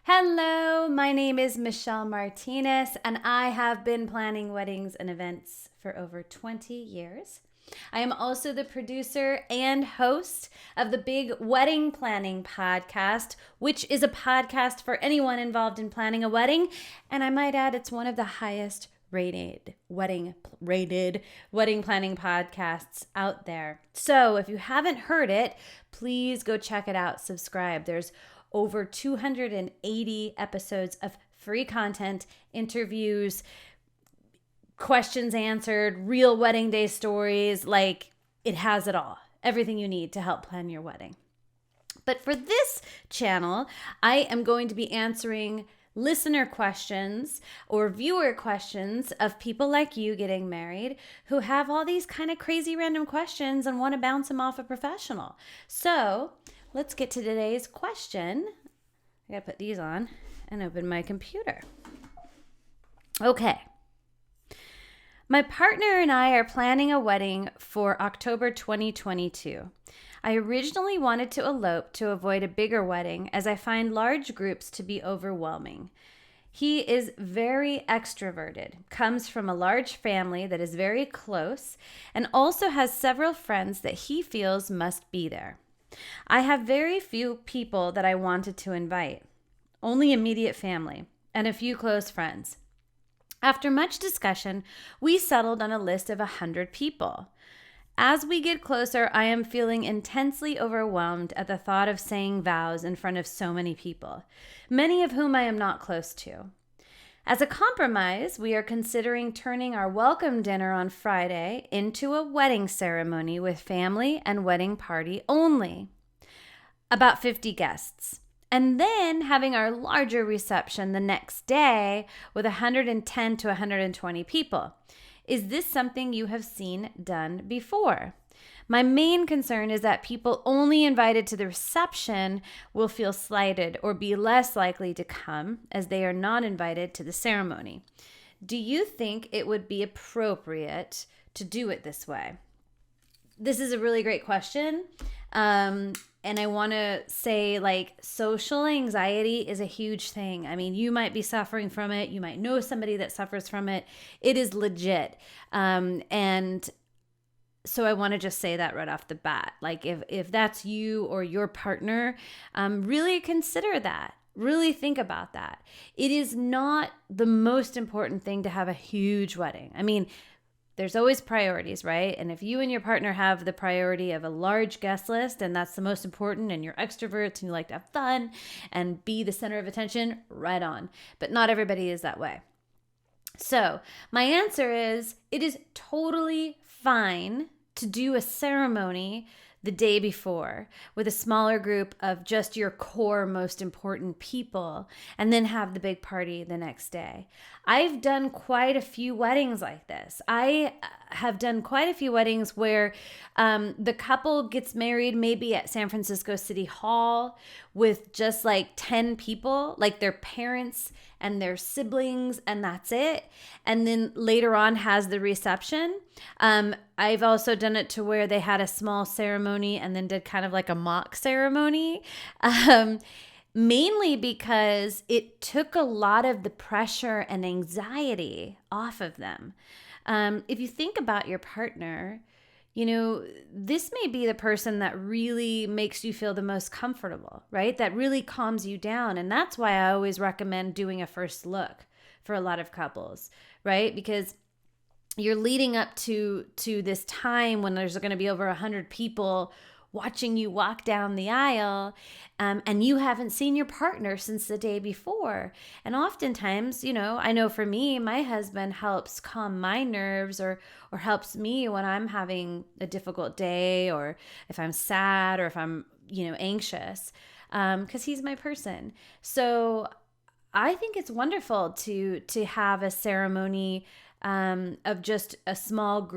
Hello, my name is Michelle Martinez, and I have been planning weddings and events for over 20 years. I am also the producer and host of the Big Wedding Planning Podcast, which is a podcast for anyone involved in planning a wedding. And I might add, it's one of the highest rated wedding planning podcasts out there. So if you haven't heard it, please go check it out. Subscribe. There's over 280 episodes of free content, interviews, questions answered, real wedding day stories. Like, it has it all. Everything you need to help plan your wedding. But for this channel, I am going to be answering listener questions or viewer questions of people like you getting married who have all these kind of crazy random questions and want to bounce them off a professional. So let's get to today's question. I gotta put these on and open my computer. Okay. My partner and I are planning a wedding for October 2022. I originally wanted to elope to avoid a bigger wedding as I find large groups to be overwhelming. He is very extroverted, comes from a large family that is very close, and also has several friends that he feels must be there. I have very few people that I wanted to invite, only immediate family and a few close friends. After much discussion, we settled on a list of 100 people. As we get closer, I am feeling intensely overwhelmed at the thought of saying vows in front of so many people, many of whom I am not close to. As a compromise, we are considering turning our welcome dinner on Friday into a wedding ceremony with family and wedding party only, about 50 guests, and then having our larger reception the next day with 110 to 120 people. Is this something you have seen done before? My main concern is that people only invited to the reception will feel slighted or be less likely to come as they are not invited to the ceremony. Do you think it would be appropriate to do it this way? This is a really great question. And I want to say, like, social anxiety is a huge thing. I mean, you might be suffering from it. You might know somebody that suffers from it. It is legit. And so I want to just say that right off the bat. Like, if that's you or your partner, really consider that. Really think about that. It is not the most important thing to have a huge wedding. I mean, there's always priorities, right? And if you and your partner have the priority of a large guest list and that's the most important and you're extroverts and you like to have fun and be the center of attention, right on. But not everybody is that way. So my answer is it is totally fine to do a ceremony the day before with a smaller group of just your core most important people and then have the big party the next day. I've done quite a few weddings like this. I have done quite a few weddings where the couple gets married maybe at San Francisco City Hall with just like 10 people, like their parents and their siblings, and that's it. And then later on has the reception. I've also done it to where they had a small ceremony and then did kind of like a mock ceremony. Mainly because it took a lot of the pressure and anxiety off of them. If you think about your partner, you know, this may be the person that really makes you feel the most comfortable, right? That really calms you down. And that's why I always recommend doing a first look for a lot of couples, right? Because you're leading up to this time when there's going to be over 100 people watching you walk down the aisle, and you haven't seen your partner since the day before. And oftentimes, you know, I know for me, my husband helps calm my nerves or helps me when I'm having a difficult day or if I'm sad or if I'm, you know, anxious, because he's my person. So I think it's wonderful to have a ceremony of just a small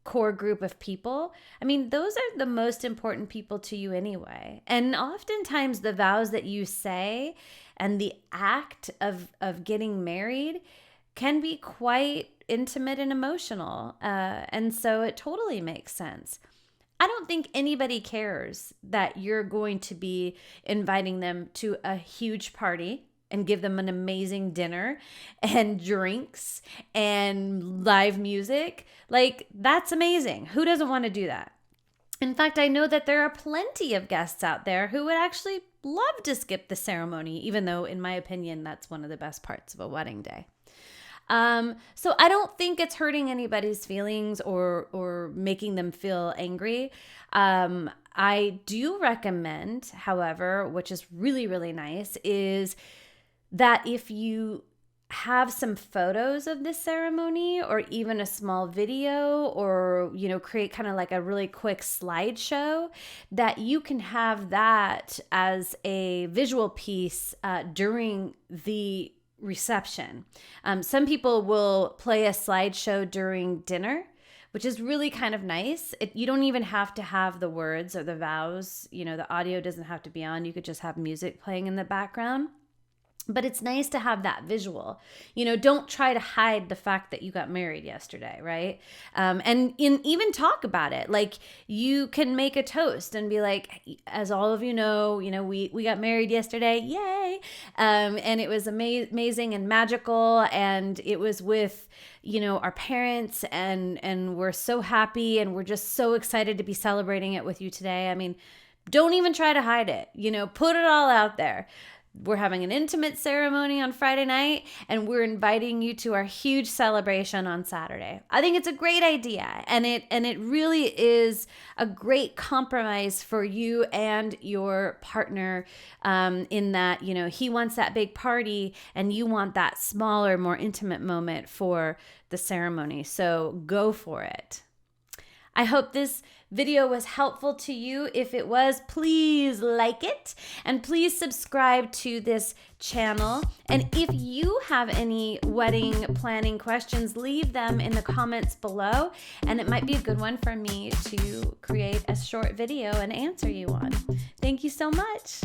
core group of people. I mean, those are the most important people to you anyway. And oftentimes the vows that you say and the act of getting married can be quite intimate and emotional. And so it totally makes sense. I don't think anybody cares that you're going to be inviting them to a huge party and give them an amazing dinner and drinks and live music, like that's amazing. Who doesn't want to do that? In fact, I know that there are plenty of guests out there who would actually love to skip the ceremony, even though, in my opinion, that's one of the best parts of a wedding day. So I don't think it's hurting anybody's feelings or making them feel angry. I do recommend, however, which is really, really nice, is that if you have some photos of this ceremony or even a small video or, create kind of like a really quick slideshow, that you can have that as a visual piece during the reception. Some people will play a slideshow during dinner, which is really kind of nice. You don't even have to have the words or the vows. The audio doesn't have to be on. You could just have music playing in the background. But it's nice to have that visual. Don't try to hide the fact that you got married yesterday, right? And even talk about it. Like, you can make a toast and be like, as all of you know, we got married yesterday, yay! And it was amazing and magical, and it was with our parents, and we're so happy, and we're just so excited to be celebrating it with you today. I mean, don't even try to hide it. Put it all out there. We're having an intimate ceremony on Friday night, and we're inviting you to our huge celebration on Saturday. I think it's a great idea, and it really is a great compromise for you and your partner, in that he wants that big party and you want that smaller, more intimate moment for the ceremony. So go for it. I hope this video was helpful to you. If it was, please like it and please subscribe to this channel. And if you have any wedding planning questions, leave them in the comments below, and it might be a good one for me to create a short video and answer you on. Thank you so much.